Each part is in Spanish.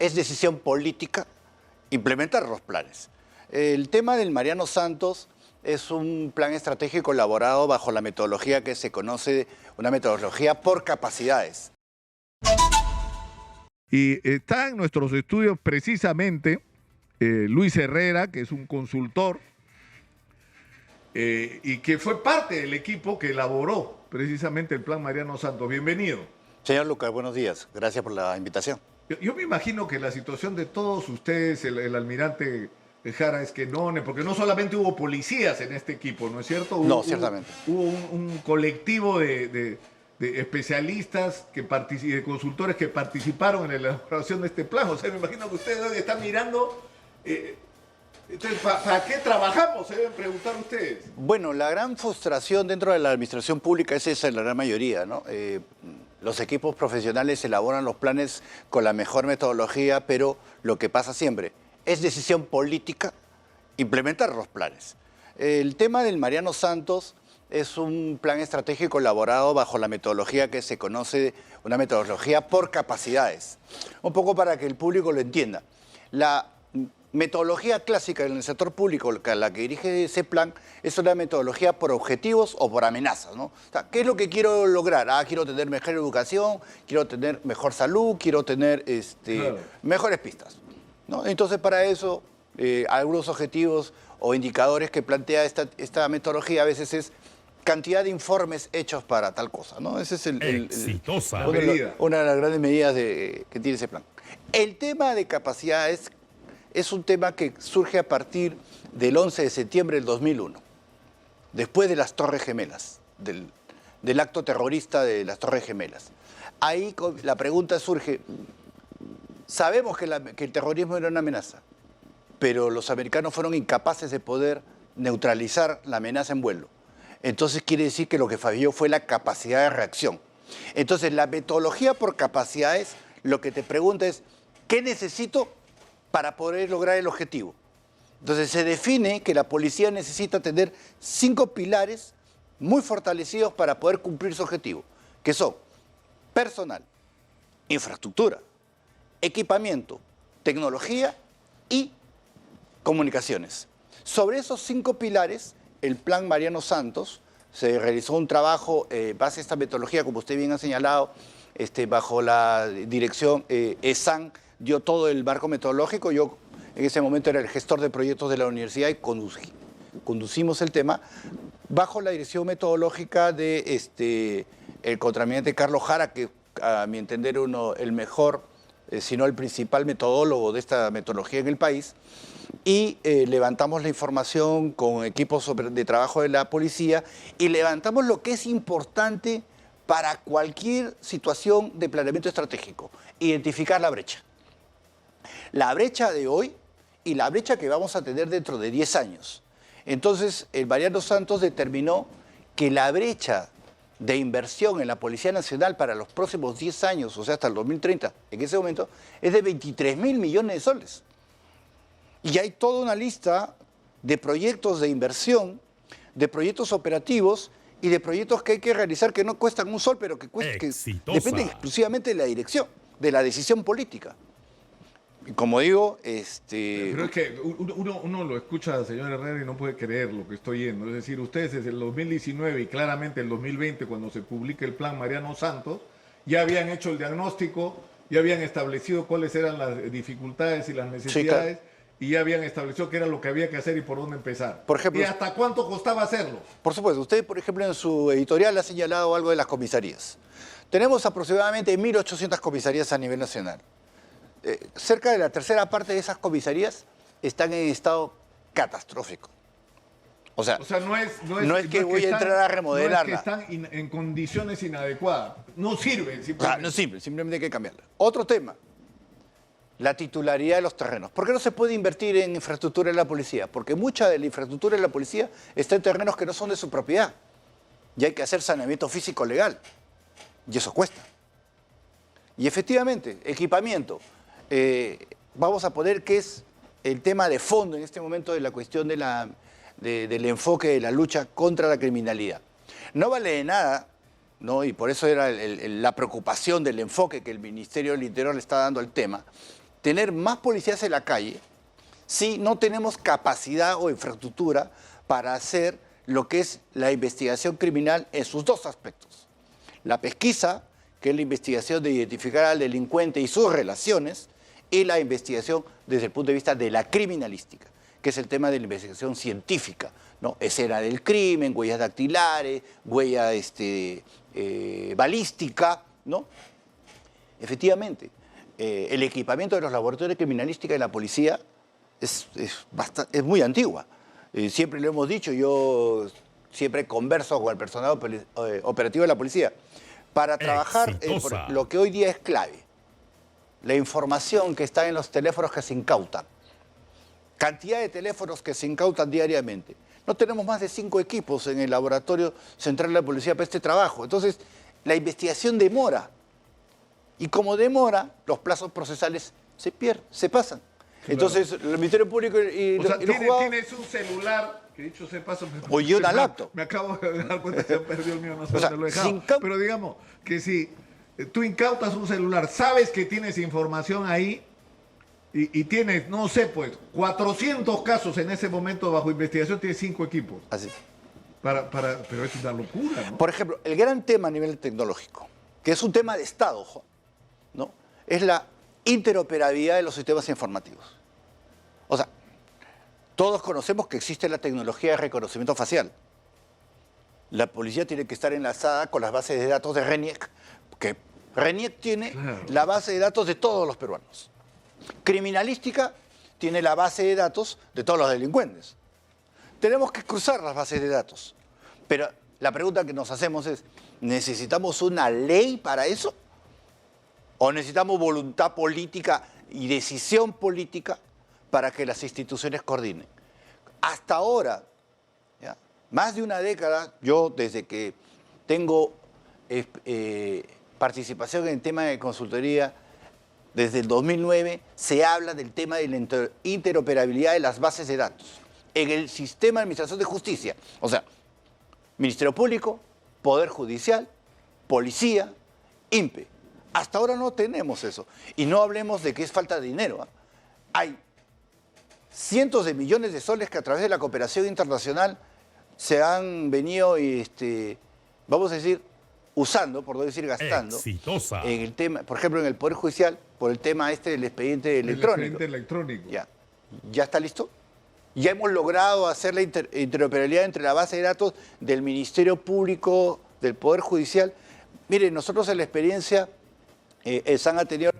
es decisión política implementar los planes. El tema del Mariano Santos es un plan estratégico elaborado bajo la metodología que se conoce, una metodología por capacidades. Y está en nuestros estudios precisamente Luis Herrera, que es un consultor y que fue parte del equipo que elaboró precisamente el plan Mariano Santos. Bienvenido. Señor Lucas, buenos días. Gracias por la invitación. Yo me imagino que la situación de todos ustedes, el almirante Jara Esquenone, porque no solamente hubo policías en este equipo, ¿no es cierto? No, ciertamente. Hubo un colectivo de especialistas, de consultores que participaron en la elaboración de este plan. O sea, me imagino que ustedes están mirando... entonces, ¿para qué trabajamos? Se deben preguntar ustedes. Bueno, la gran frustración dentro de la administración pública es esa, la gran mayoría, ¿no? Los equipos profesionales elaboran los planes con la mejor metodología, pero lo que pasa siempre es decisión política implementar los planes. El tema del Mariano Santos es un plan estratégico elaborado bajo la metodología que se conoce, una metodología por capacidades. Un poco para que el público lo entienda. La metodología clásica en el sector público, la que dirige ese plan, es una metodología por objetivos o por amenazas, ¿no? O sea, ¿qué es lo que quiero lograr? Quiero tener mejor educación, quiero tener mejor salud, quiero tener claro, mejores pistas, ¿no? Entonces, para eso, algunos objetivos o indicadores que plantea esta metodología a veces es cantidad de informes hechos para tal cosa, ¿no? Ese es una de las grandes medidas que tiene ese plan. El tema de capacidades es un tema que surge a partir del 11 de septiembre del 2001, después de las Torres Gemelas, del acto terrorista de las Torres Gemelas. Ahí la pregunta surge, sabemos que el terrorismo era una amenaza, pero los americanos fueron incapaces de poder neutralizar la amenaza en vuelo. Entonces quiere decir que lo que falló fue la capacidad de reacción. Entonces la metodología por capacidades lo que te pregunta es, ¿qué necesito para poder lograr el objetivo? Entonces se define que la policía necesita tener 5 pilares muy fortalecidos para poder cumplir su objetivo, que son personal, infraestructura, equipamiento, tecnología y comunicaciones. Sobre esos 5 pilares, el plan Mariano Santos, se realizó un trabajo base a esta metodología, como usted bien ha señalado, bajo la dirección ESAN, dio todo el marco metodológico. Yo en ese momento era el gestor de proyectos de la universidad y conducimos el tema bajo la dirección metodológica de el contraalmirante Carlos Jara, que a mi entender el mejor, si no el principal metodólogo de esta metodología en el país, y levantamos la información con equipos de trabajo de la policía y levantamos lo que es importante para cualquier situación de planeamiento estratégico, identificar la brecha. La brecha de hoy y la brecha que vamos a tener dentro de 10 años. Entonces, el Mariano Santos determinó que la brecha de inversión en la Policía Nacional para los próximos 10 años, o sea, hasta el 2030, en ese momento, es de 23.000 millones de soles. Y hay toda una lista de proyectos de inversión, de proyectos operativos y de proyectos que hay que realizar que no cuestan un sol, pero que dependen exclusivamente de la dirección, de la decisión política. Y como digo, Pero es que uno lo escucha, señor Herrera, y no puede creer lo que estoy oyendo. Es decir, ustedes desde el 2019 y claramente el 2020, cuando se publica el plan Mariano Santos, ya habían hecho el diagnóstico, ya habían establecido cuáles eran las dificultades y las necesidades, sí, claro, y ya habían establecido qué era lo que había que hacer y por dónde empezar. Por ejemplo, ¿y hasta cuánto costaba hacerlo? Por supuesto, usted, por ejemplo, en su editorial ha señalado algo de las comisarías. Tenemos aproximadamente 1.800 comisarías a nivel nacional. Cerca de la tercera parte de esas comisarías están en estado catastrófico. O sea, no es que voy a entrar a remodelarla. No es que están en condiciones inadecuadas. No sirven, simplemente. No sirven, simplemente hay que cambiarla. Otro tema, la titularidad de los terrenos. ¿Por qué no se puede invertir en infraestructura de la policía? Porque mucha de la infraestructura de la policía está en terrenos que no son de su propiedad. Y hay que hacer saneamiento físico legal. Y eso cuesta. Y efectivamente, equipamiento. Vamos a poner que es el tema de fondo en este momento de la cuestión del enfoque de la lucha contra la criminalidad. No vale de nada, ¿no? Y por eso era la preocupación del enfoque que el Ministerio del Interior le está dando al tema, tener más policías en la calle si no tenemos capacidad o infraestructura para hacer lo que es la investigación criminal en sus dos aspectos. La pesquisa, que es la investigación de identificar al delincuente y sus relaciones, y la investigación desde el punto de vista de la criminalística, que es el tema de la investigación científica, ¿no? Escena del crimen, huellas dactilares, huella balística, ¿no? Efectivamente, el equipamiento de los laboratorios de criminalística de la policía es muy antigua. Siempre lo hemos dicho, yo siempre converso con el personal operativo de la policía para trabajar por lo que hoy día es clave. La información que está en los teléfonos que se incautan. Cantidad de teléfonos que se incautan diariamente. No tenemos más de 5 equipos en el laboratorio central de la policía para este trabajo. Entonces, la investigación demora. Y como demora, los plazos procesales se pierden, se pasan. Claro. Entonces, el Ministerio Público y los jugadores... Tienes un celular, que dicho se pasa... O yo una laptop. Me acabo de dar cuenta que se perdió el mío, no sé dónde lo he dejado. Pero digamos que si tú incautas un celular, sabes que tienes información ahí y tienes, no sé, pues, 400 casos en ese momento bajo investigación, tienes 5 equipos. Así. Pero es una locura, ¿no? Por ejemplo, el gran tema a nivel tecnológico, que es un tema de Estado, ¿no? Es la interoperabilidad de los sistemas informativos. O sea, todos conocemos que existe la tecnología de reconocimiento facial. La policía tiene que estar enlazada con las bases de datos de RENIEC, que RENIEC tiene la base de datos de todos los peruanos. Criminalística tiene la base de datos de todos los delincuentes. Tenemos que cruzar las bases de datos. Pero la pregunta que nos hacemos es, ¿necesitamos una ley para eso? ¿O necesitamos voluntad política y decisión política para que las instituciones coordinen? Hasta ahora, ¿ya? Más de una década, yo desde que tengo participación en el tema de consultoría, desde el 2009 se habla del tema de la interoperabilidad de las bases de datos en el sistema de administración de justicia. O sea, Ministerio Público, Poder Judicial, Policía, INPE. Hasta ahora no tenemos eso. Y no hablemos de que es falta de dinero, ¿eh? Hay cientos de millones de soles que a través de la cooperación internacional se han venido, vamos a decir, usando, por no decir gastando, en el tema, por ejemplo, en el Poder Judicial, por el tema del expediente electrónico. El expediente electrónico. ¿Ya está listo? Ya hemos logrado hacer la interoperabilidad entre la base de datos del Ministerio Público, del Poder Judicial. Miren, nosotros en la experiencia, SAN ha tenido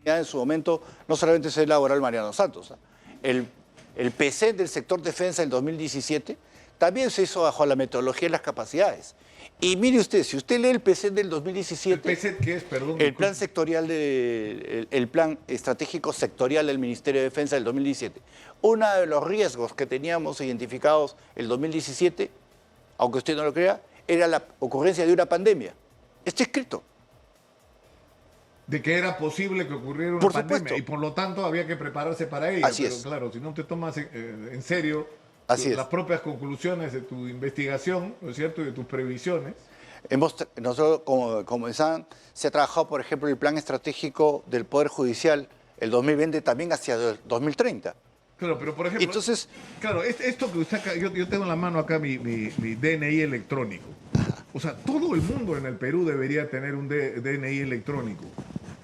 en su momento, no solamente se elaboró el Mariano Santos, el PC del sector defensa en 2017 también se hizo bajo la metodología de las capacidades. Y mire usted, si usted lee el PC del 2017... ¿El PC qué es? Perdón. El plan sectorial, el plan estratégico sectorial del Ministerio de Defensa del 2017. Uno de los riesgos que teníamos identificados el 2017, aunque usted no lo crea, era la ocurrencia de una pandemia. Está escrito. De que era posible que ocurriera una pandemia y por lo tanto había que prepararse para ella. Así es. Claro, si no te tomas en serio las propias conclusiones de tu investigación, ¿no es cierto?, y de tus previsiones. Nosotros, como SAN, se ha trabajado, por ejemplo, el plan estratégico del Poder Judicial el 2020 también hacia el 2030. Claro, pero por ejemplo, entonces, claro, esto que usted acá, yo tengo en la mano acá mi DNI electrónico. O sea, todo el mundo en el Perú debería tener un DNI electrónico,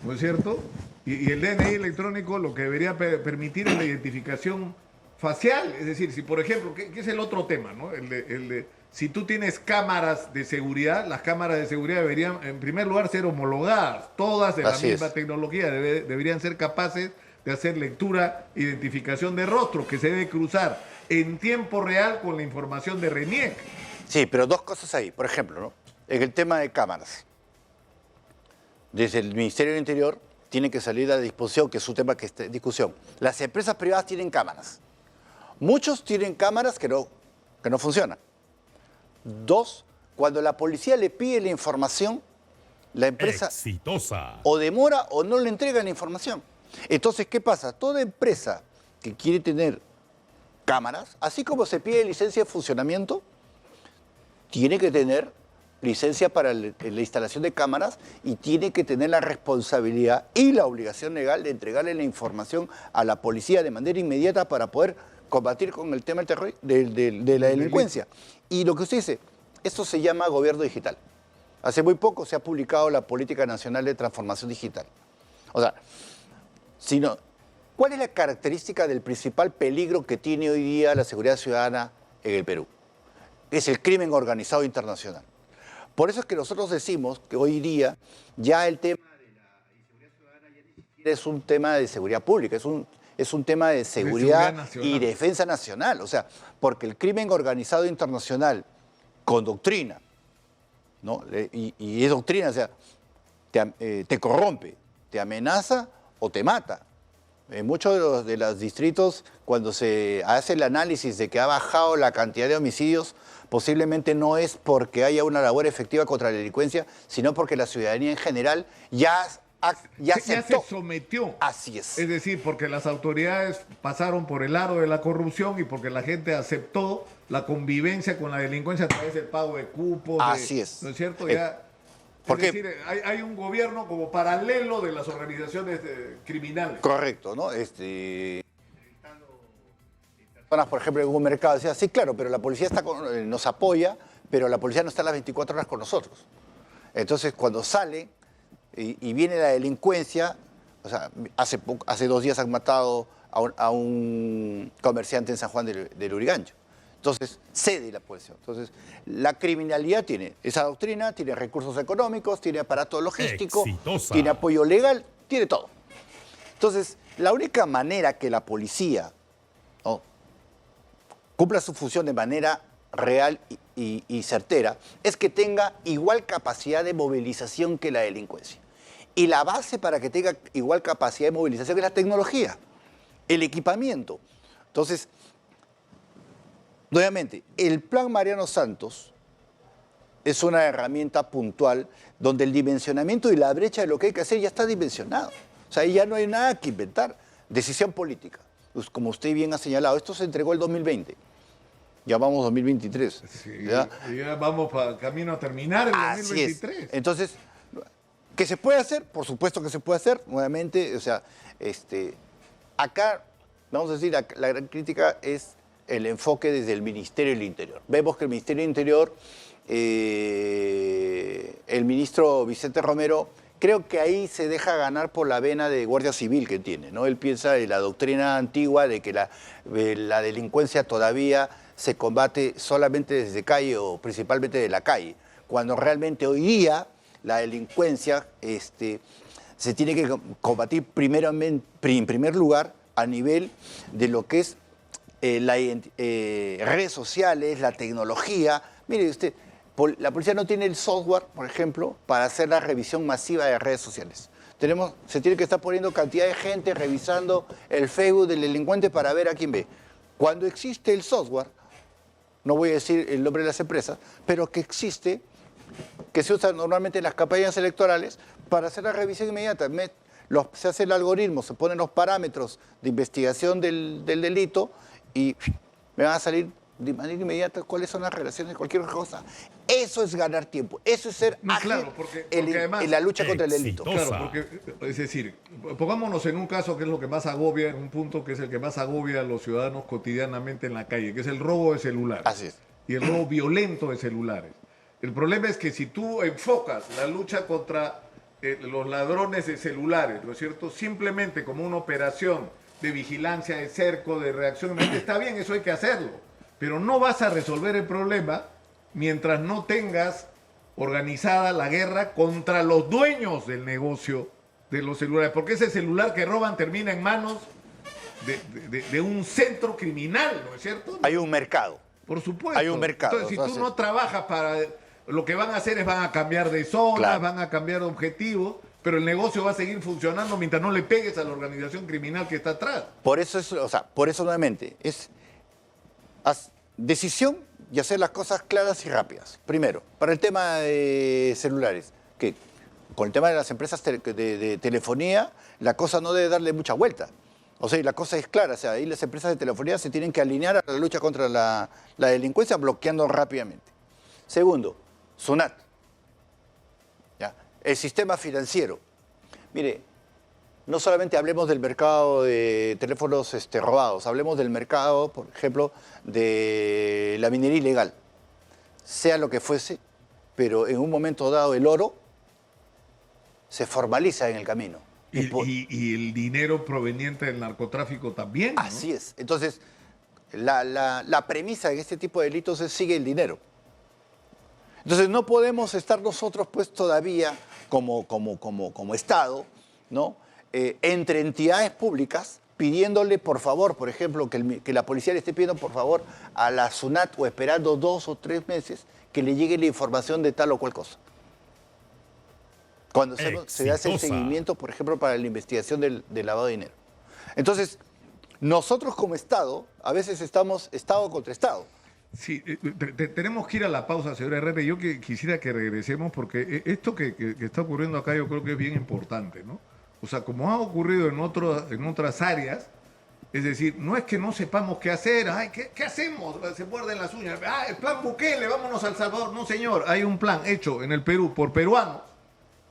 ¿no es cierto? Y el DNI electrónico lo que debería permitir es la identificación facial. Es decir, si por ejemplo, ¿qué es el otro tema, ¿no? Si tú tienes cámaras de seguridad, las cámaras de seguridad deberían, en primer lugar, ser homologadas, todas de la misma tecnología, deberían ser capaces de hacer lectura, identificación de rostro, que se debe cruzar en tiempo real con la información de RENIEC. Sí, pero dos cosas ahí. Por ejemplo, ¿no? En el tema de cámaras, desde el Ministerio del Interior tiene que salir a disposición, que es un tema que está en discusión. Las empresas privadas tienen cámaras. Muchos tienen cámaras que no funcionan. Dos, cuando la policía le pide la información, la empresa o demora o no le entrega la información. Entonces, ¿qué pasa? Toda empresa que quiere tener cámaras, así como se pide licencia de funcionamiento, tiene que tener licencia para la instalación de cámaras y tiene que tener la responsabilidad y la obligación legal de entregarle la información a la policía de manera inmediata para poder combatir con el tema del terror, de la delincuencia. Y lo que usted dice, esto se llama gobierno digital. Hace muy poco se ha publicado la Política Nacional de Transformación Digital. O sea, ¿cuál es la característica del principal peligro que tiene hoy día la seguridad ciudadana en el Perú? Es el crimen organizado internacional. Por eso es que nosotros decimos que hoy día ya el tema de la inseguridad ciudadana ya ni siquiera es un tema de seguridad pública, es un tema de seguridad y defensa nacional. O sea, porque el crimen organizado internacional con doctrina, ¿no? Y es doctrina, o sea, te corrompe, te amenaza o te mata. En muchos de los distritos, cuando se hace el análisis de que ha bajado la cantidad de homicidios, posiblemente no es porque haya una labor efectiva contra la delincuencia, sino porque la ciudadanía en general ya se sometió. Así es. Es decir, porque las autoridades pasaron por el aro de la corrupción y porque la gente aceptó la convivencia con la delincuencia a través del pago de cupos. Así es. ¿No es cierto? Porque, es decir, hay un gobierno como paralelo de las organizaciones criminales. Correcto, ¿no? Personas, por ejemplo, en un mercado decían, sí, claro, pero la policía nos apoya, pero la policía no está las 24 horas con nosotros. Entonces, cuando sale y viene la delincuencia, o sea, hace 2 días han matado a un comerciante en San Juan del Urigancho. Entonces, cede la policía. Entonces, la criminalidad tiene esa doctrina, tiene recursos económicos, tiene aparato logístico, tiene apoyo legal, tiene todo. Entonces, la única manera que la policía, ¿no?, cumpla su función de manera real y certera es que tenga igual capacidad de movilización que la delincuencia. Y la base para que tenga igual capacidad de movilización es la tecnología, el equipamiento. Entonces, nuevamente, el Plan Mariano Santos es una herramienta puntual donde el dimensionamiento y la brecha de lo que hay que hacer ya está dimensionado. O sea, ahí ya no hay nada que inventar. Decisión política. Pues, como usted bien ha señalado, esto se entregó el 2020. Ya vamos 2023. Sí, ya vamos camino a terminar el 2023. Así es. Entonces, ¿qué se puede hacer? Por supuesto que se puede hacer. Nuevamente, o sea, acá, vamos a decir, la gran crítica es el enfoque desde el Ministerio del Interior. Vemos que el Ministerio del Interior, el ministro Vicente Romero, creo que ahí se deja ganar por la vena de Guardia Civil que tiene, ¿no? Él piensa de la doctrina antigua de que la delincuencia todavía se combate solamente desde calle o principalmente de la calle, cuando realmente hoy día la delincuencia se tiene que combatir en primer lugar a nivel de lo que es redes sociales, la tecnología. Mire usted, la policía no tiene el software, por ejemplo, para hacer la revisión masiva de redes sociales. Se tiene que estar poniendo cantidad de gente revisando el Facebook del delincuente para ver a quién ve. Cuando existe el software, no voy a decir el nombre de las empresas, pero que existe, que se usa normalmente en las campañas electorales para hacer la revisión inmediata. Se hace el algoritmo, se ponen los parámetros de investigación del delito y me van a salir de manera inmediata cuáles son las relaciones de cualquier cosa. Eso es ganar tiempo, eso es ser ágil, claro, porque además, en la lucha contra el delito. Claro, porque, es decir, pongámonos en un caso que es lo que más agobia, en un punto que es el que más agobia a los ciudadanos cotidianamente en la calle, que es el robo de celulares. Así es. Y el robo violento de celulares. El problema es que si tú enfocas la lucha contra los ladrones de celulares, ¿no es cierto?, simplemente como una operación de vigilancia, de cerco, de reacción, está bien, eso hay que hacerlo, pero no vas a resolver el problema mientras no tengas organizada la guerra contra los dueños del negocio de los celulares, porque ese celular que roban termina en manos de un centro criminal, ¿no es cierto? Hay un mercado. Por supuesto. Hay un mercado. Entonces, si tú no trabajas para... Lo que van a hacer es van a cambiar de zona, claro, van a cambiar de objetivo, pero el negocio va a seguir funcionando mientras no le pegues a la organización criminal que está atrás. Por eso nuevamente, es decisión y hacer las cosas claras y rápidas. Primero, para el tema de celulares, que con el tema de las empresas de telefonía, la cosa no debe darle mucha vuelta. O sea, la cosa es clara, o sea, ahí las empresas de telefonía se tienen que alinear a la lucha contra la delincuencia bloqueando rápidamente. Segundo, SUNAT. el sistema financiero. Mire, no solamente hablemos del mercado de teléfonos robados, hablemos del mercado, por ejemplo, de la minería ilegal. Sea lo que fuese, pero en un momento dado el oro se formaliza en el camino. Y el dinero proveniente del narcotráfico también, ¿no? Así es. Entonces, la premisa en este tipo de delitos es sigue el dinero. Entonces, no podemos estar nosotros, pues, todavía como Estado, ¿no? Entre entidades públicas pidiéndole, por favor, por ejemplo, que la policía le esté pidiendo, por favor, a la SUNAT o esperando 2 o 3 meses que le llegue la información de tal o cual cosa. Cuando se hace el seguimiento, por ejemplo, para la investigación del lavado de dinero. Entonces, nosotros como Estado, a veces estamos Estado contra Estado. Sí, tenemos que ir a la pausa, señor Herrera. Yo quisiera que regresemos porque esto que está ocurriendo acá yo creo que es bien importante, ¿no? O sea, como ha ocurrido en otras áreas, es decir, no es que no sepamos qué hacer. Ay, ¿qué hacemos? Se muerden las uñas. Ah, el plan Bukele, vámonos a El Salvador. No, señor, hay un plan hecho en el Perú por peruanos,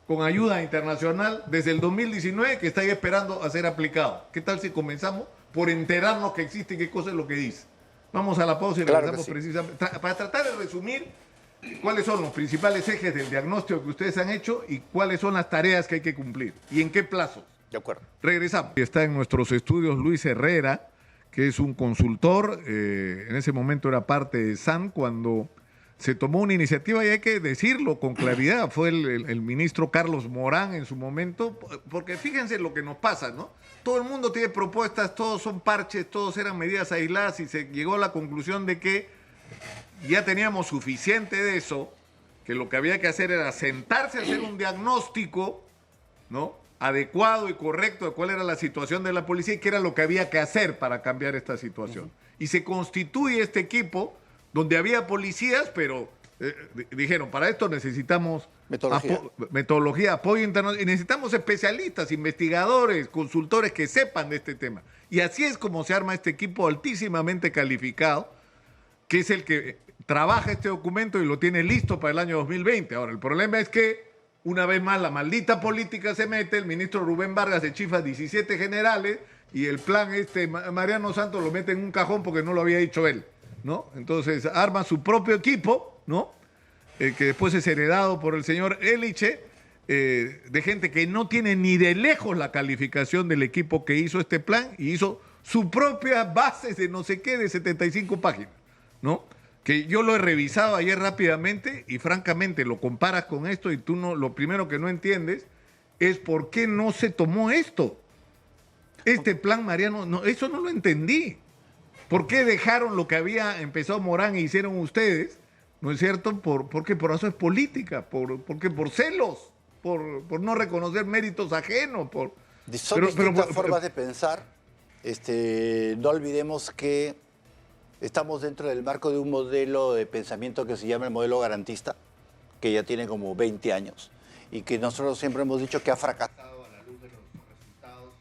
con ayuda internacional desde el 2019 que está ahí esperando a ser aplicado. ¿Qué tal si comenzamos por enterarnos que existe y qué cosa es lo que dice? Vamos a la pausa y regresamos precisamente para tratar de resumir cuáles son los principales ejes del diagnóstico que ustedes han hecho y cuáles son las tareas que hay que cumplir y en qué plazos. De acuerdo. Regresamos. Está en nuestros estudios Luis Herrera, que es un consultor, en ese momento era parte de SAN cuando se tomó una iniciativa, y hay que decirlo con claridad, fue el ministro Carlos Morán en su momento, porque fíjense lo que nos pasa, ¿no? Todo el mundo tiene propuestas, todos son parches, todos eran medidas aisladas y se llegó a la conclusión de que ya teníamos suficiente de eso, que lo que había que hacer era sentarse a hacer un diagnóstico, ¿no?, adecuado y correcto de cuál era la situación de la policía y qué era lo que había que hacer para cambiar esta situación. Y se constituye este equipo donde había policías, pero dijeron, para esto necesitamos metodología, apoyo internacional, y necesitamos especialistas, investigadores, consultores que sepan de este tema. Y así es como se arma este equipo altísimamente calificado, que es el que trabaja este documento y lo tiene listo para el año 2020. Ahora, el problema es que, una vez más, la maldita política se mete, el ministro Rubén Vargas se chifa 17 generales y el plan Mariano Santos lo mete en un cajón porque no lo había dicho él, ¿no? Entonces arma su propio equipo, ¿no? Que después es heredado por el señor Eliche, de gente que no tiene ni de lejos la calificación del equipo que hizo este plan y hizo su propia base de no sé qué de 75 páginas, ¿no? Que yo lo he revisado ayer rápidamente y francamente lo comparas con esto y tú lo primero que no entiendes es por qué no se tomó esto. Este plan, Mariano, eso no lo entendí. ¿Por qué dejaron lo que había empezado Morán e hicieron ustedes? ¿No es cierto? Porque por eso es política, porque por celos, por no reconocer méritos ajenos. Son distintas formas de pensar. No olvidemos que estamos dentro del marco de un modelo de pensamiento que se llama el modelo garantista, que ya tiene como 20 años y que nosotros siempre hemos dicho que ha fracasado a la luz de los resultados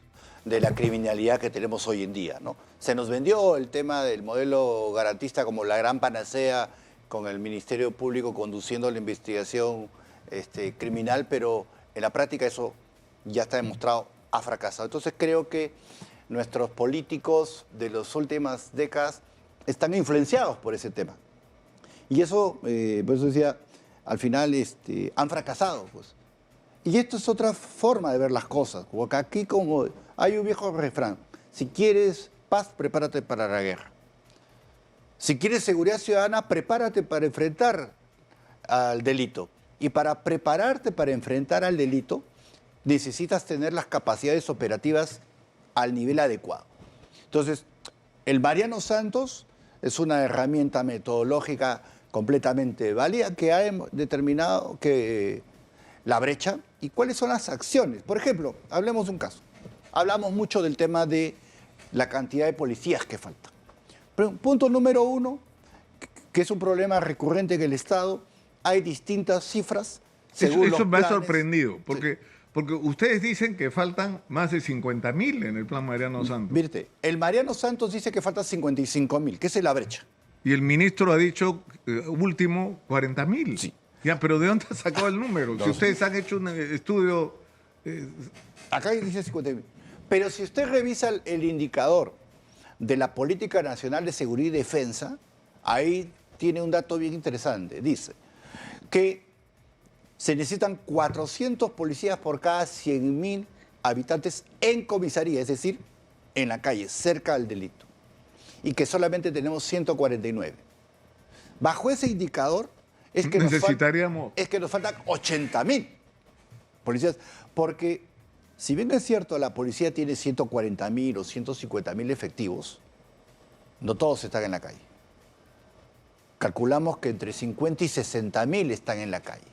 de la criminalidad que tenemos hoy en día, ¿no? Se nos vendió el tema del modelo garantista como la gran panacea, con el Ministerio Público conduciendo la investigación criminal, pero en la práctica eso ya está demostrado, ha fracasado. Entonces creo que nuestros políticos de las últimas décadas están influenciados por ese tema. Y eso, por eso decía, al final han fracasado, pues. Y esto es otra forma de ver las cosas. Porque aquí como hay un viejo refrán, si quieres paz, prepárate para la guerra. Si quieres seguridad ciudadana, prepárate para enfrentar al delito. Y para prepararte para enfrentar al delito, necesitas tener las capacidades operativas al nivel adecuado. Entonces, el Mariano Santos es una herramienta metodológica completamente válida que ha determinado que la brecha y cuáles son las acciones. Por ejemplo, hablemos de un caso. Hablamos mucho del tema de la cantidad de policías que faltan. Punto número 1, que es un problema recurrente en el Estado, hay distintas cifras. Según eso los me ha planes. sorprendido, porque, Sí. porque ustedes dicen que faltan más de 50.000 en el plan Mariano Santos. Mírate, el Mariano Santos dice que faltan 55.000, que esa es la brecha. Y el ministro ha dicho, último, 40.000. Sí. Ya, pero ¿de dónde has sacado el número? Si ustedes han hecho un estudio... Acá dice 50.000. Pero si usted revisa el indicador de la Política Nacional de Seguridad y Defensa, ahí tiene un dato bien interesante. Dice que se necesitan 400 policías por cada 100.000 habitantes en comisaría, es decir, en la calle, cerca del delito. Y que solamente tenemos 149. Bajo ese indicador es que necesitaríamos... nos faltan 80.000 policías, porque si bien es cierto la policía tiene 140.000 o 150.000 efectivos, no todos están en la calle. Calculamos que entre 50 y 60.000 están en la calle.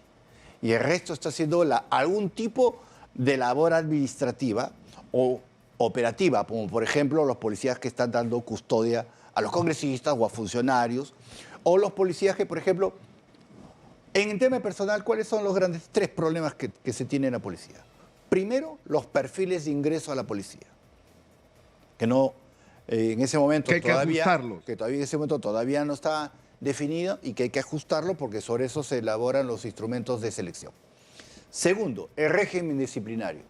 Y el resto está haciendo algún tipo de labor administrativa o operativa, como por ejemplo los policías que están dando custodia a los congresistas o a funcionarios, o los policías que, por ejemplo, en el tema personal, ¿cuáles son los grandes 3 problemas que se tiene en la policía? Primero, los perfiles de ingreso a la policía, que no, en ese momento que hay que ajustarlos. Que todavía en ese momento todavía no está definido y que hay que ajustarlo porque sobre eso se elaboran los instrumentos de selección. Segundo, el régimen disciplinario.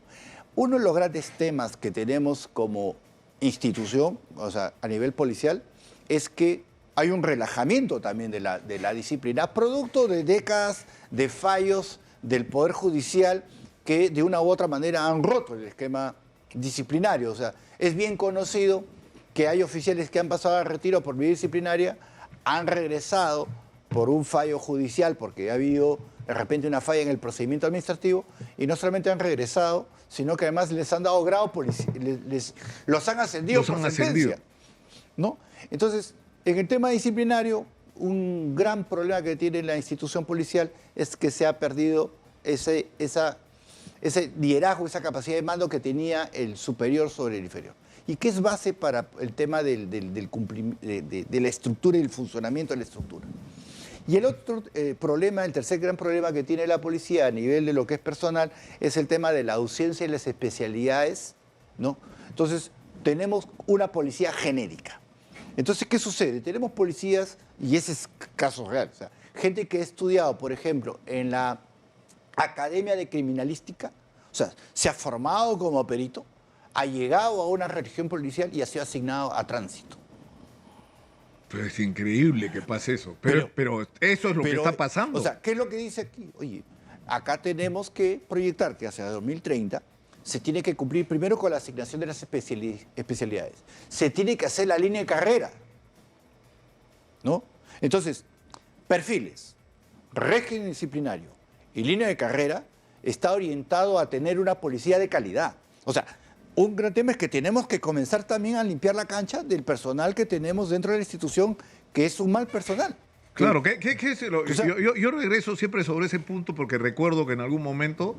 Uno de los grandes temas que tenemos como institución, o sea, a nivel policial, es que hay un relajamiento también de la disciplina, producto de décadas de fallos del Poder Judicial que de una u otra manera han roto el esquema disciplinario. O sea, es bien conocido que hay oficiales que han pasado al retiro por vía disciplinaria, han regresado por un fallo judicial, porque ha habido de repente una falla en el procedimiento administrativo, y no solamente han regresado, sino que además les han dado grado los han ascendido por sentencia, ¿no? Entonces, en el tema disciplinario, un gran problema que tiene la institución policial es que se ha perdido ese liderazgo, esa capacidad de mando que tenía el superior sobre el inferior. Y que es base para el tema de la estructura y el funcionamiento de la estructura. Y el otro problema, el tercer gran problema que tiene la policía a nivel de lo que es personal, es el tema de la ausencia de las especialidades, ¿no? Entonces, tenemos una policía genérica. Entonces, ¿qué sucede? Tenemos policías, y ese es caso real, o sea, gente que ha estudiado, por ejemplo, en la Academia de Criminalística, o sea, se ha formado como perito, ha llegado a una región policial y ha sido asignado a tránsito. Pero es increíble que pase eso. Pero eso es lo que está pasando. O sea, ¿qué es lo que dice aquí? Oye, acá tenemos que proyectar que hacia 2030 se tiene que cumplir primero con la asignación de las especialidades. Se tiene que hacer la línea de carrera, ¿no? Entonces, perfiles, régimen disciplinario y línea de carrera está orientado a tener una policía de calidad. O sea, un gran tema es que tenemos que comenzar también a limpiar la cancha del personal que tenemos dentro de la institución, que es un mal personal. Claro, yo regreso siempre sobre ese punto porque recuerdo que en algún momento,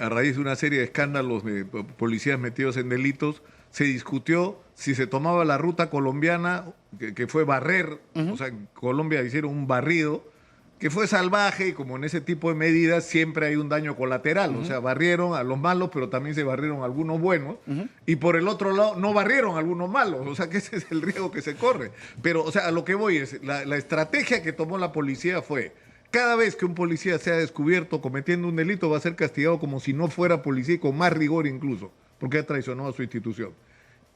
a raíz de una serie de escándalos de policías metidos en delitos, se discutió si se tomaba la ruta colombiana, que fue barrer, o sea, en Colombia hicieron un barrido, que fue salvaje y como en ese tipo de medidas siempre hay un daño colateral. O sea, barrieron a los malos, pero también se barrieron a algunos buenos. Y por el otro lado, no barrieron a algunos malos. O sea, que ese es el riesgo que se corre. Pero, o sea, a lo que voy es, la estrategia que tomó la policía fue, cada vez que un policía sea descubierto cometiendo un delito va a ser castigado como si no fuera policía y con más rigor incluso, porque ha traicionado a su institución.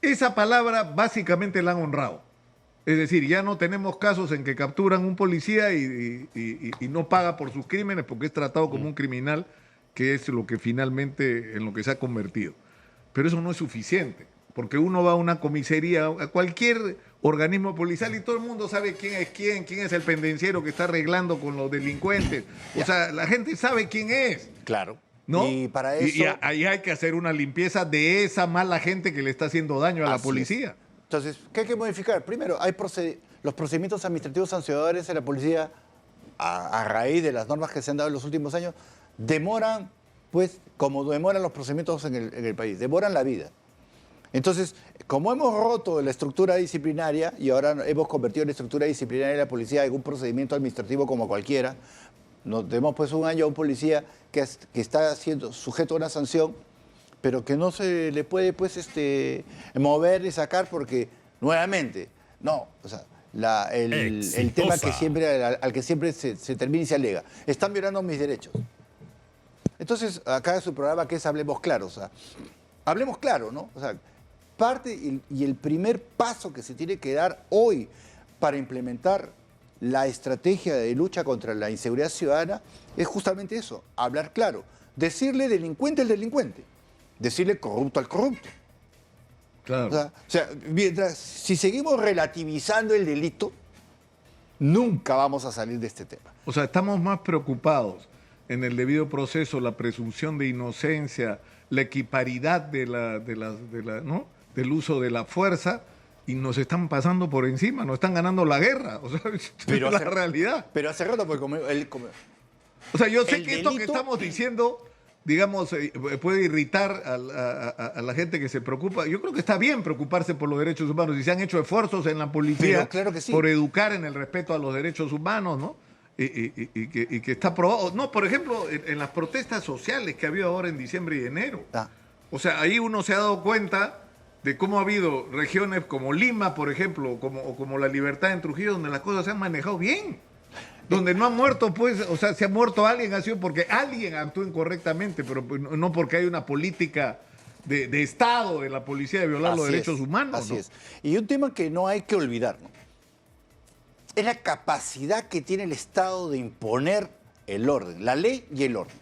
Esa palabra básicamente la han honrado. Es decir, ya no tenemos casos en que capturan un policía y no paga por sus crímenes porque es tratado como un criminal, que es lo que finalmente en lo que se ha convertido. Pero eso no es suficiente, porque uno va a una comisaría, a cualquier organismo policial y todo el mundo sabe quién es el pendenciero que está arreglando con los delincuentes. O sea, la gente sabe quién es. Claro. ¿No? Y para eso... Y ahí hay que hacer una limpieza de esa mala gente que le está haciendo daño a la policía. Entonces, ¿qué hay que modificar? Primero, hay los procedimientos administrativos sancionadores en la policía, a raíz de las normas que se han dado en los últimos años, demoran, pues, como demoran los procedimientos en el país, demoran la vida. Entonces, como hemos roto la estructura disciplinaria y ahora hemos convertido la estructura disciplinaria de la policía en un procedimiento administrativo como cualquiera, nos demos pues un año a un policía que está siendo sujeto a una sanción, pero que no se le puede pues mover y sacar porque nuevamente, no, o sea, el tema que siempre, al que siempre se termina y se alega. Están violando mis derechos. Entonces, acá en su programa, que es Hablemos Claro, o sea, hablemos claro, ¿no? O sea, parte y el primer paso que se tiene que dar hoy para implementar la estrategia de lucha contra la inseguridad ciudadana es justamente eso, hablar claro, decirle delincuente al delincuente, decirle corrupto al corrupto. Claro. O sea, si seguimos relativizando el delito, nunca vamos a salir de este tema. O sea, estamos más preocupados en el debido proceso, la presunción de inocencia, la equiparidad ¿no? del uso de la fuerza, y nos están pasando por encima, nos están ganando la guerra. O sea, Pero es la realidad. Pero hace rato, porque O sea, yo sé que delito, esto que estamos diciendo, digamos, puede irritar a la gente que se preocupa. Yo creo que está bien preocuparse por los derechos humanos y se han hecho esfuerzos en la policía claro que sí, por educar en el respeto a los derechos humanos, ¿no? Y que está probado. No, por ejemplo, en las protestas sociales que ha habido ahora en diciembre y enero. O sea, ahí uno se ha dado cuenta de cómo ha habido regiones como Lima, por ejemplo, como La Libertad en Trujillo, donde las cosas se han manejado bien. Donde no ha muerto, pues, o sea, si ha muerto alguien ha sido porque alguien actuó incorrectamente, pero no porque hay una política de Estado de la policía de violar los derechos humanos. Así ¿no? es. Y un tema que no hay que olvidar, ¿no? Es la capacidad que tiene el Estado de imponer el orden, la ley y el orden.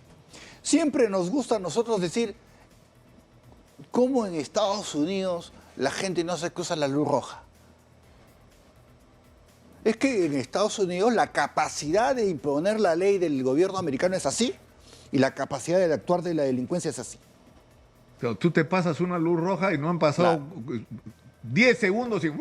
Siempre nos gusta a nosotros decir cómo en Estados Unidos la gente no se cruza la luz roja. Es que en Estados Unidos la capacidad de imponer la ley del gobierno americano es así y la capacidad de actuar de la delincuencia es así. Pero tú te pasas una luz roja y no han pasado 10 segundos y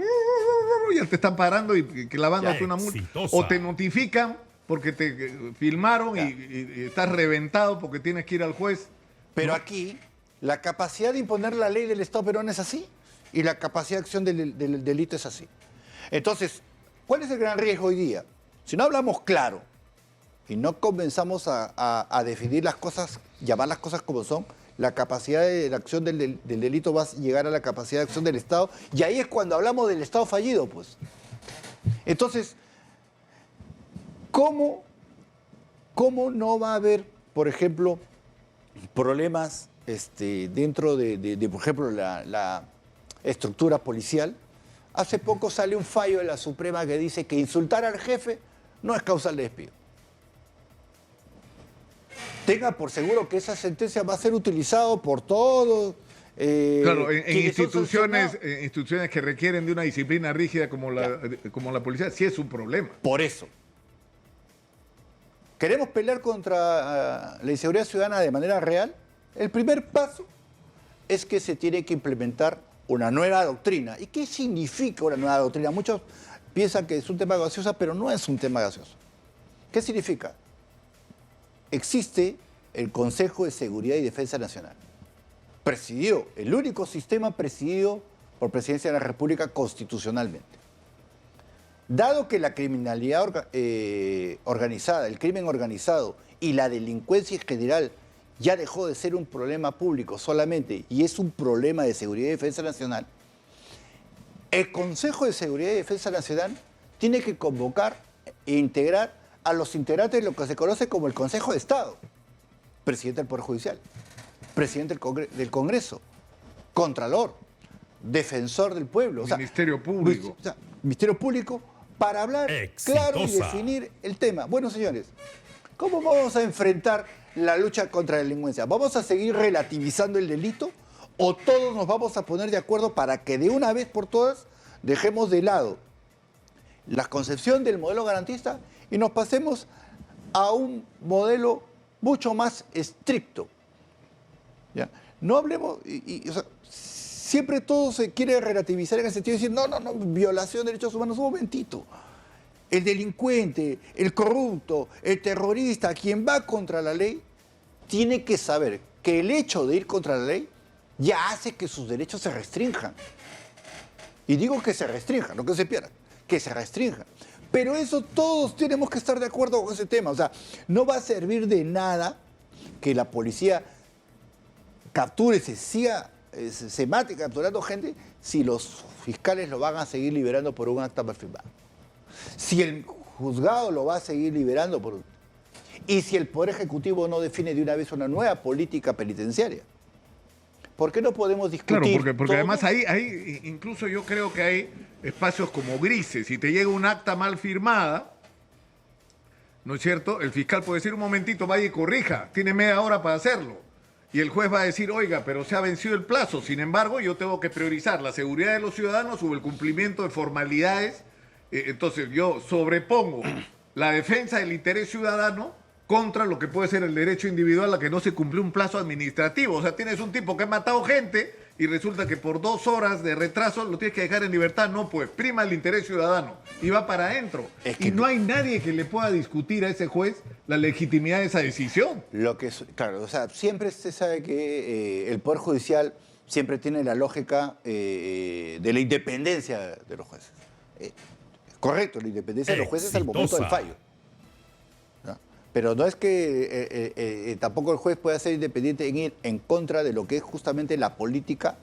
ya te están parando y clavándote una multa. O te notifican porque te filmaron y estás reventado porque tienes que ir al juez. Pero ¿no? aquí la capacidad de imponer la ley del Estado peruano es así y la capacidad de acción del delito es así. Entonces, ¿cuál es el gran riesgo hoy día? Si no hablamos claro y no comenzamos a definir las cosas, llamar las cosas como son, la capacidad de la acción del delito va a llegar a la capacidad de acción del Estado y ahí es cuando hablamos del Estado fallido, pues. Entonces, ¿cómo no va a haber, por ejemplo, problemas dentro de, por ejemplo, la estructura policial? Hace poco sale un fallo de la Suprema que dice que insultar al jefe no es causal de despido. Tenga por seguro que esa sentencia va a ser utilizada por todos. Claro, en instituciones que requieren de una disciplina rígida como la policía, sí es un problema. Por eso. ¿Queremos pelear contra la inseguridad ciudadana de manera real? El primer paso es que se tiene que implementar una nueva doctrina. ¿Y qué significa una nueva doctrina? Muchos piensan que es un tema gaseoso, pero no es un tema gaseoso. ¿Qué significa? Existe el Consejo de Seguridad y Defensa Nacional, presidido, el único sistema presidido por Presidencia de la República constitucionalmente. Dado que la criminalidad organizada, el crimen organizado y la delincuencia en general ya dejó de ser un problema público solamente y es un problema de seguridad y defensa nacional, el Consejo de Seguridad y Defensa Nacional tiene que convocar e integrar a los integrantes de lo que se conoce como el Consejo de Estado, presidente del Poder Judicial, presidente del Congreso, Contralor, Defensor del Pueblo. Ministerio Público. Ministerio Público, para hablar claro y definir el tema. Bueno, señores, ¿cómo vamos a enfrentar la lucha contra la delincuencia? ¿Vamos a seguir relativizando el delito o todos nos vamos a poner de acuerdo para que de una vez por todas dejemos de lado la concepción del modelo garantista y nos pasemos a un modelo mucho más estricto? ¿Ya? No hablemos, o sea, siempre todo se quiere relativizar en el sentido de decir, no, violación de derechos humanos, un momentito. El delincuente, el corrupto, el terrorista, quien va contra la ley, tiene que saber que el hecho de ir contra la ley ya hace que sus derechos se restrinjan. Y digo que se restrinjan, no que se pierdan, que se restrinjan. Pero eso todos tenemos que estar de acuerdo con ese tema. O sea, no va a servir de nada que la policía capture, se mate capturando gente si los fiscales lo van a seguir liberando por un acta perfirmado. Si el juzgado lo va a seguir liberando y si el Poder Ejecutivo no define de una vez una nueva política penitenciaria, ¿por qué no podemos discutir? Claro, porque además ahí incluso yo creo que hay espacios como grises. Si te llega un acta mal firmada, ¿no es cierto? El fiscal puede decir, un momentito, vaya y corrija, tiene media hora para hacerlo. Y el juez va a decir, oiga, pero se ha vencido el plazo. Sin embargo, yo tengo que priorizar la seguridad de los ciudadanos sobre el cumplimiento de formalidades. Entonces yo sobrepongo la defensa del interés ciudadano contra lo que puede ser el derecho individual a que no se cumplió un plazo administrativo. O sea, tienes un tipo que ha matado gente y resulta que por 2 horas de retraso lo tienes que dejar en libertad. No, pues prima el interés ciudadano y va para adentro. Y no hay nadie que le pueda discutir a ese juez la legitimidad de esa decisión. Claro, o sea, siempre se sabe que el Poder Judicial siempre tiene la lógica de la independencia de los jueces. Correcto, la independencia de los jueces al momento del fallo. ¿No? Pero no es que tampoco el juez pueda ser independiente en ir en contra de lo que es justamente la política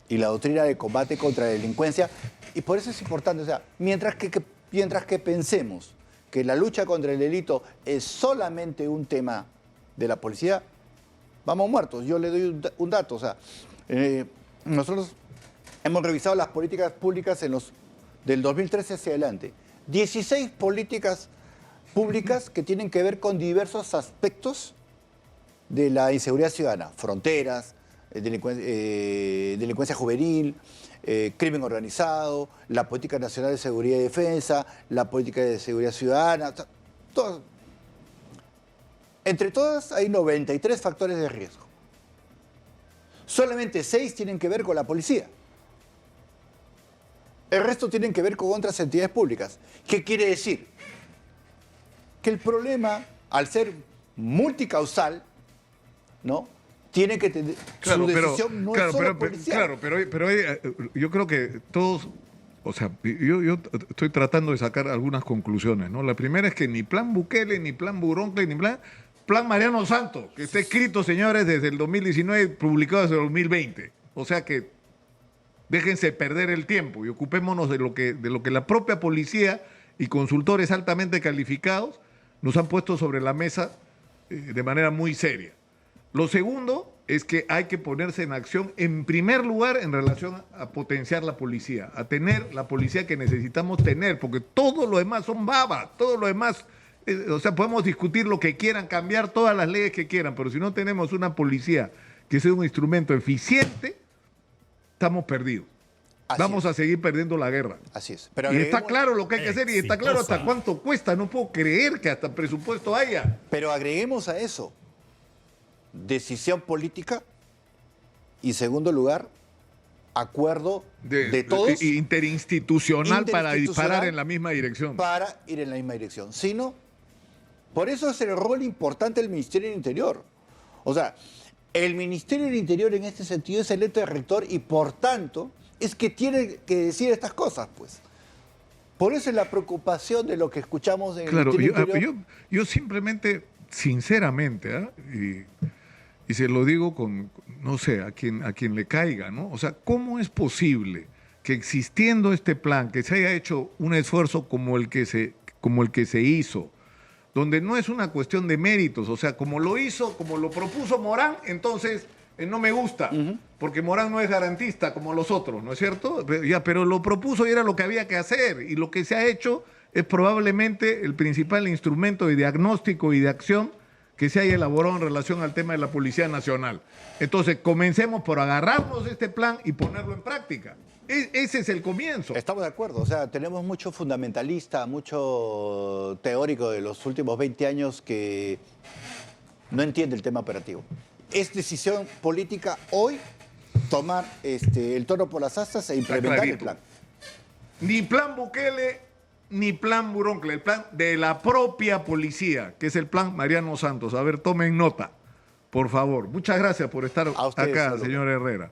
y la doctrina de combate contra la delincuencia. Y por eso es importante, o sea, mientras que pensemos que la lucha contra el delito es solamente un tema de la policía, vamos muertos. Yo le doy un dato, o sea, nosotros hemos revisado las políticas públicas del 2013 hacia adelante. 16 políticas públicas que tienen que ver con diversos aspectos de la inseguridad ciudadana. Fronteras, delincuencia juvenil, crimen organizado, la política nacional de seguridad y defensa, la política de seguridad ciudadana. Todas. Entre todas hay 93 factores de riesgo. Solamente 6 tienen que ver con la policía. El resto tienen que ver con otras entidades públicas. ¿Qué quiere decir? Que el problema, al ser multicausal, ¿no? Tiene que tener su decisión no es solo policial. Claro, pero yo creo que todos, o sea, yo estoy tratando de sacar algunas conclusiones, ¿no? La primera es que ni plan Bukele, ni plan Buroncle, ni plan Mariano Santos, que está escrito, señores, desde el 2019, publicado desde el 2020. O sea que déjense perder el tiempo y ocupémonos de lo que la propia policía y consultores altamente calificados nos han puesto sobre la mesa de manera muy seria. Lo segundo es que hay que ponerse en acción, en primer lugar, en relación a potenciar la policía, a tener la policía que necesitamos tener, porque todo lo demás son babas, todo lo demás, o sea, podemos discutir lo que quieran, cambiar todas las leyes que quieran, pero si no tenemos una policía que sea un instrumento eficiente, estamos perdidos. Vamos a seguir perdiendo la guerra. Así es. Pero y está claro lo que hay que hacer y está claro hasta cuánto cuesta. No puedo creer que hasta presupuesto haya. Pero agreguemos a eso decisión política y, segundo lugar, acuerdo de todos. Interinstitucional para disparar en la misma dirección. Para ir en la misma dirección. Sino, por eso es el rol importante del Ministerio del Interior. O sea, el Ministerio del Interior en este sentido es el ente rector y, por tanto, es que tiene que decir estas cosas, pues. Por eso es la preocupación de lo que escuchamos en el Ministerio. Yo simplemente, sinceramente, y se lo digo con, no sé, a quien le caiga, ¿no? O sea, ¿cómo es posible que existiendo este plan, que se haya hecho un esfuerzo como el que se hizo, donde no es una cuestión de méritos, o sea, como lo hizo, como lo propuso Morán, entonces no me gusta, porque Morán no es garantista como los otros, ¿no es cierto? Pero lo propuso y era lo que había que hacer, y lo que se ha hecho es probablemente el principal instrumento de diagnóstico y de acción que se haya elaborado en relación al tema de la Policía Nacional. Entonces, comencemos por agarrarnos de este plan y ponerlo en práctica. Ese es el comienzo. Estamos de acuerdo, o sea, tenemos mucho fundamentalista, mucho teórico de los últimos 20 años que no entiende el tema operativo. Es decisión política hoy tomar el toro por las astas e implementar el plan. Ni plan Bukele, ni plan Buroncle, el plan de la propia policía, que es el plan Mariano Santos. A ver, tomen nota, por favor. Muchas gracias por estar acá, señor Herrera.